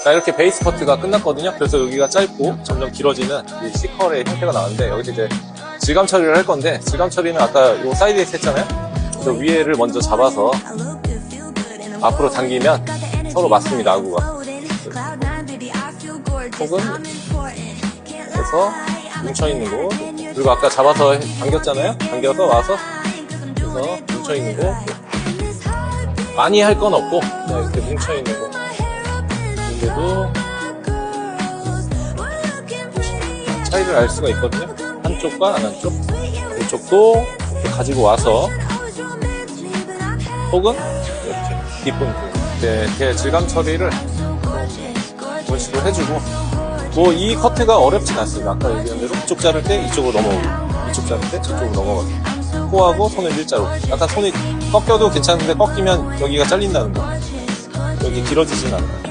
자, 이렇게 베이스 커트가 끝났거든요. 그래서 여기가 짧고 점점 길어지는 이 C컬의 형태가 나왔는데, 여기서 이제 질감 처리를 할 건데, 질감 처리는 아까 요 사이드에서 했잖아요. 그래서 위에를 먼저 잡아서 앞으로 당기면 서로 맞습니다, 아구가. 혹은 그래서 뭉쳐있는 곳, 그리고 아까 잡아서 당겼잖아요. 당겨서 와서 그래서 뭉쳐있는 곳, 많이 할 건 없고 그냥 이렇게 뭉쳐있는 곳, 근데도 차이를 알 수가 있거든요. 한쪽과 안 한쪽, 이쪽도 이렇게 가지고 와서, 혹은 이렇게 뒷분 이렇게 질감 처리를 이런 식으로 해주고, 뭐 이 커트가 어렵진 않습니다. 아까 얘기한 대로 이쪽 자를 때 이쪽으로 넘어오고, 이쪽 자를 때 저쪽으로 넘어가고, 코하고 손을 일자로, 약간 손이 꺾여도 괜찮은데 꺾이면 여기가 잘린다는 거, 여기 길어지진 않아요.